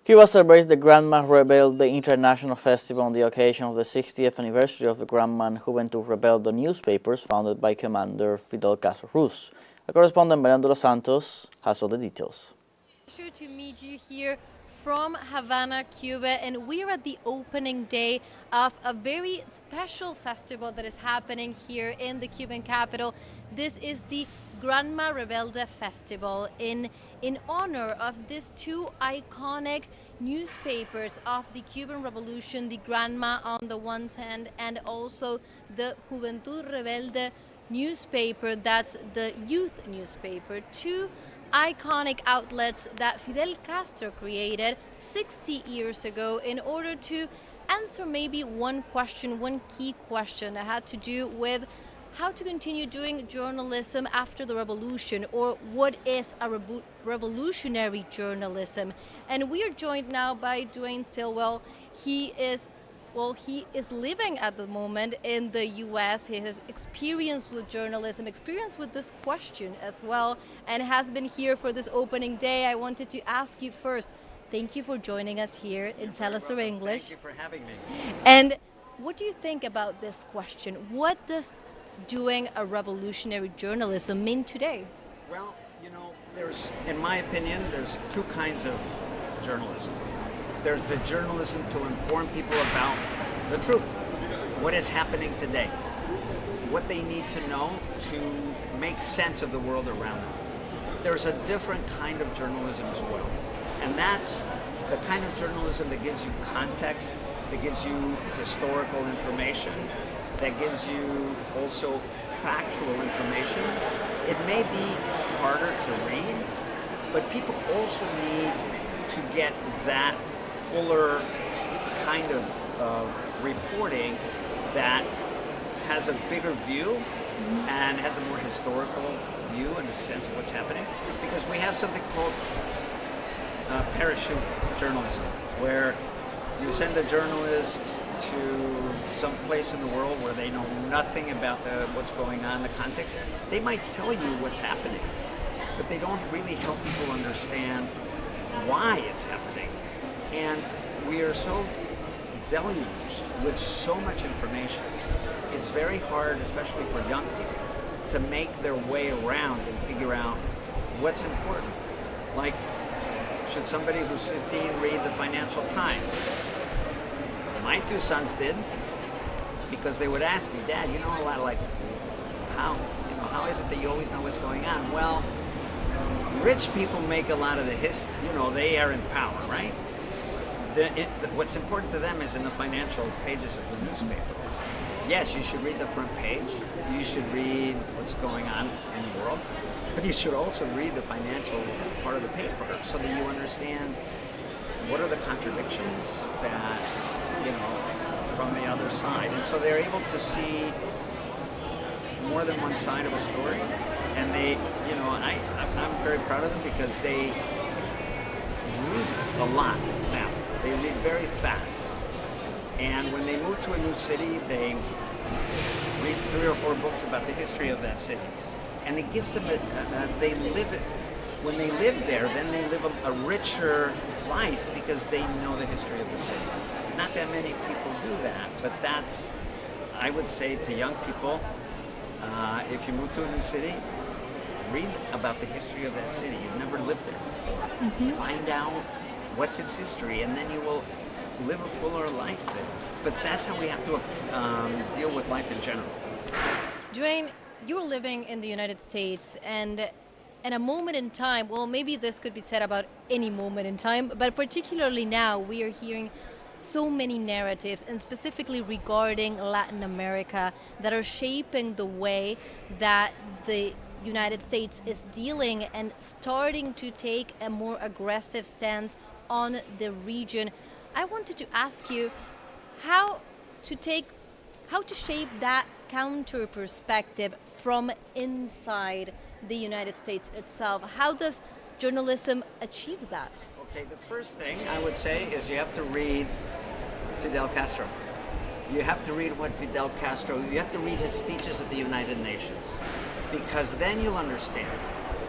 Cuba celebrates the Granma Rebelde International Festival on the occasion of the 60th anniversary of the Granma and Juventud Rebelde newspapers founded by Commander Fidel Castro Ruz. Our correspondent Belen De Los Santos has all the details. Pleasure to meet you here from Havana, Cuba, and we are at the opening day of a very special festival that is happening here in the Cuban capital. This is the Granma Rebelde Festival in honor of these two iconic newspapers of the Cuban Revolution, the Granma on the one hand and also the Juventud Rebelde newspaper, that's the youth newspaper. Two iconic outlets that Fidel Castro created 60 years ago in order to answer maybe one key question that had to do with how to continue doing journalism after the revolution, or what is a revolutionary journalism. And we are joined now by Dwayne Stillwell. He is living at the moment in the US. He has experience with journalism, experience with this question as well, and has been here for this opening day. I wanted to ask you first, thank you for joining us here in teleSUR English. Thank you for having me. And what do you think about this question? What does doing a revolutionary journalism mean today? Well, in my opinion, there's two kinds of journalism. There's the journalism to inform people about the truth, what is happening today, what they need to know to make sense of the world around them. There's a different kind of journalism as well, and that's the kind of journalism that gives you context, that gives you historical information, that gives you also factual information. It may be harder to read, but people also need to get that fuller kind of reporting that has a bigger view and has a more historical view and a sense of what's happening. Because we have something called parachute journalism, where you send a journalist to some place in the world where they know nothing about what's going on, the context. They might tell you what's happening, but they don't really help people understand why it's happening. And we are so deluged with so much information. It's very hard, especially for young people, to make their way around and figure out what's important. Like, should somebody who's 15 read the Financial Times? My two sons did, because they would ask me, Dad, how is it that you always know what's going on? Well, rich people make a lot of they are in power, right? What's important to them is in the financial pages of the newspaper. Yes, you should read the front page. You should read what's going on in the world, but you should also read the financial part of the paper so that you understand what are the contradictions that, from the other side. And so they're able to see more than one side of a story. And they, I'm very proud of them because they read a lot now. They read very fast. And when they move to a new city, they read 3 or 4 books about the history of that city. And it gives them, when they live there, then they live a richer life because they know the history of the city. Not that many people do that, but that's, I would say to young people, if you move to a new city, read about the history of that city. You've never lived there before. Find out what's its history, and then you will live a fuller life there. But that's how we have to deal with life in general. Dwayne, you're living in the United States, and in a moment in time, well, maybe this could be said about any moment in time, but particularly now, we are hearing so many narratives, and specifically regarding Latin America, that are shaping the way that the United States is dealing and starting to take a more aggressive stance on the region. I wanted to ask you how to shape that counter perspective from inside the United States itself. How does journalism achieve that? Okay, the first thing I would say is you have to read Fidel Castro. You have to read you have to read his speeches at the United Nations, because then you'll understand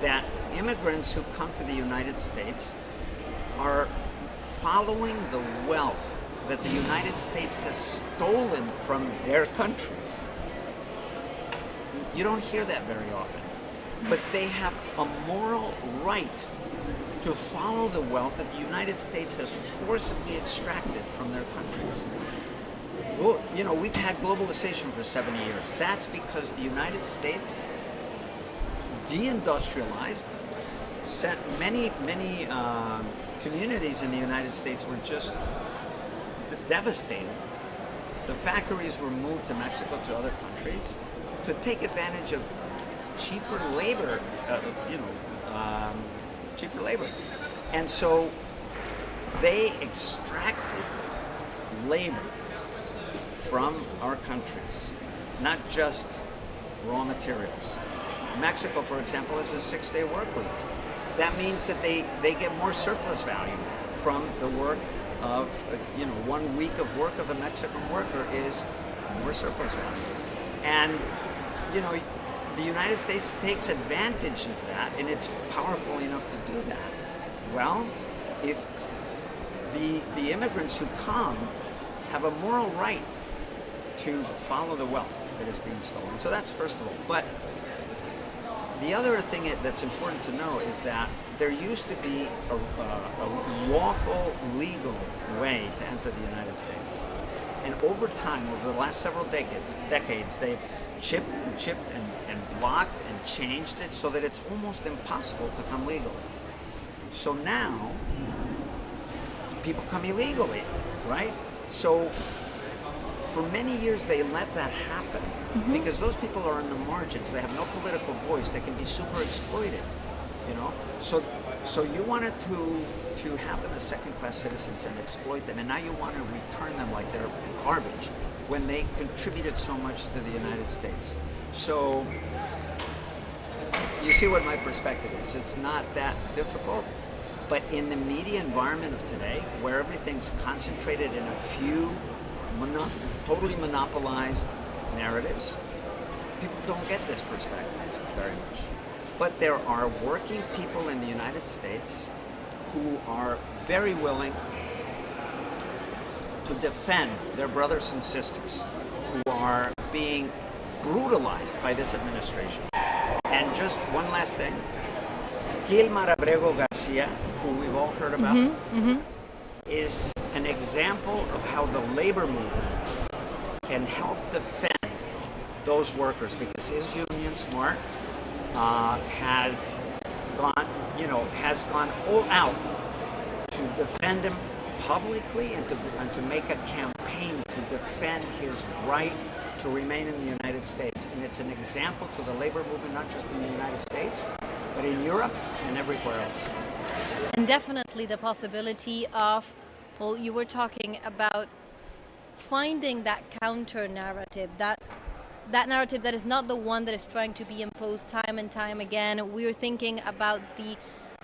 that immigrants who come to the United States are following the wealth that the United States has stolen from their countries. You don't hear that very often. But they have a moral right to follow the wealth that the United States has forcibly extracted from their countries. Well, you know, we've had globalization for 70 years. That's because the United States deindustrialized, sent many communities in the United States were just devastated. The factories were moved to Mexico, to other countries, to take advantage of cheaper labor, cheaper labor. And so they extracted labor from our countries, not just raw materials. Mexico, for example, is a 6-day work week. That means that they get more surplus value from the work of, 1 week of work of a Mexican worker is more surplus value. And, the United States takes advantage of that, and it's powerful enough to do that. Well, if the immigrants who come have a moral right to follow the wealth that is being stolen. So that's first of all. But the other thing that's important to know is that there used to be a lawful, legal way to enter the United States. And over time, over the last several decades, they've chipped and blocked and changed it so that it's almost impossible to come legally. So now, people come illegally, right? So for many years they let that happen because those people are on the margins. They have no political voice. They can be super exploited, So you wanted to have them as second-class citizens and exploit them, and now you want to return them like they're garbage when they contributed so much to the United States. So you see what my perspective is. It's not that difficult, but in the media environment of today, where everything's concentrated in a few totally monopolized narratives, people don't get this perspective very much. But there are working people in the United States who are very willing to defend their brothers and sisters who are being brutalized by this administration. And just one last thing, Gilmar Abrego Garcia, who we've all heard about, is an example of how the labor movement can help defend those workers, because his union, SMART, has gone all out to defend him publicly and to make a campaign to defend his right to remain in the United States. And it's an example to the labor movement, not just in the United States, but in Europe and everywhere else. And definitely the possibility of, well, you were talking about finding that counter narrative, that narrative that is not the one that is trying to be imposed time and time again. We're thinking about the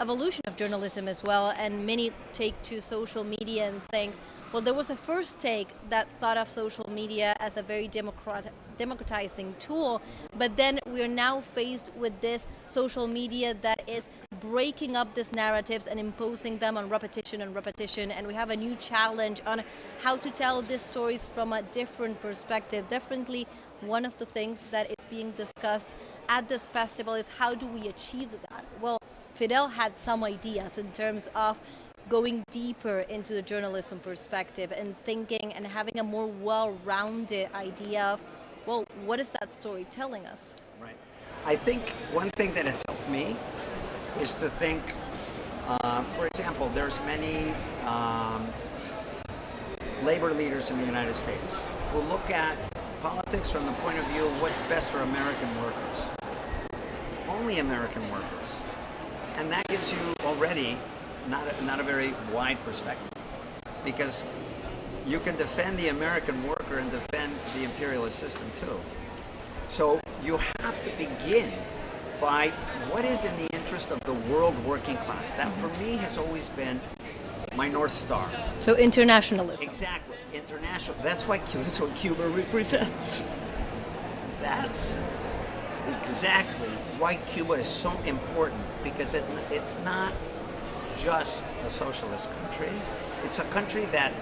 evolution of journalism as well, and many take to social media and think, well, there was a first take that thought of social media as a very democratizing tool, but then we're now faced with this social media that is breaking up these narratives and imposing them on repetition and repetition, and we have a new challenge on how to tell these stories from a different perspective, differently. One of the things that is being discussed at this festival is how do we achieve that? Well, Fidel had some ideas in terms of going deeper into the journalism perspective and thinking and having a more well-rounded idea of, well, what is that story telling us? Right. I think one thing that has helped me is to think, for example, there's many labor leaders in the United States who look at politics from the point of view of what's best for American workers. Only American workers. And that gives you already not a very wide perspective, because you can defend the American worker and defend the imperialist system too. So you have to begin by what is in the interest of the world working class. That for me has always been my North Star. So internationalism. Exactly, international. That's what Cuba represents. That's exactly why Cuba is so important, because it's not just a socialist country. It's a country that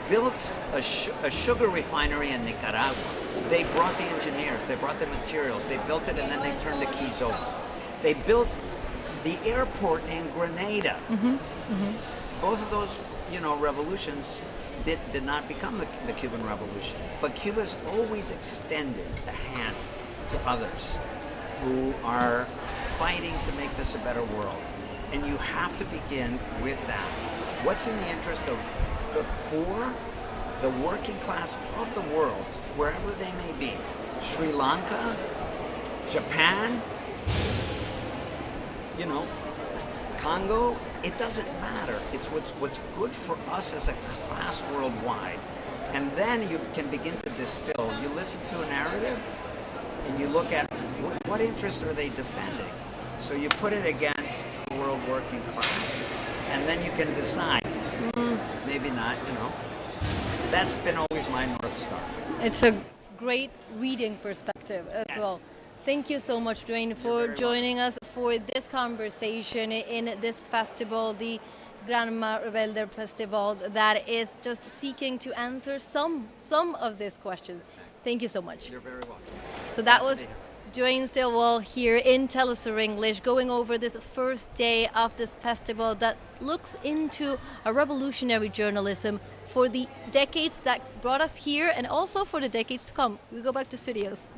built a sugar refinery in Nicaragua. They brought the engineers, they brought the materials, they built it, and then they turned the keys over. They built the airport in Grenada. Both of those, revolutions did not become the Cuban Revolution. But Cuba's always extended a hand to others who are fighting to make this a better world. And you have to begin with that. What's in the interest of the poor, the working class of the world, wherever they may be? Sri Lanka, Japan, Congo, it doesn't matter. It's what's good for us as a class worldwide. And then you can begin to distill. You listen to a narrative and you look at what interests are they defending. So you put it against the world working class, and then you can decide, maybe not, That's been always my North Star. It's a great reading perspective as well. Thank you so much, Dwayne, for joining us for this conversation in this festival, the Granma Rebelde Festival, that is just seeking to answer some of these questions. Thank you so much. You're very welcome. So that was Dwayne Stillwell here in teleSUR English, going over this first day of this festival that looks into a revolutionary journalism for the decades that brought us here and also for the decades to come. We go back to studios.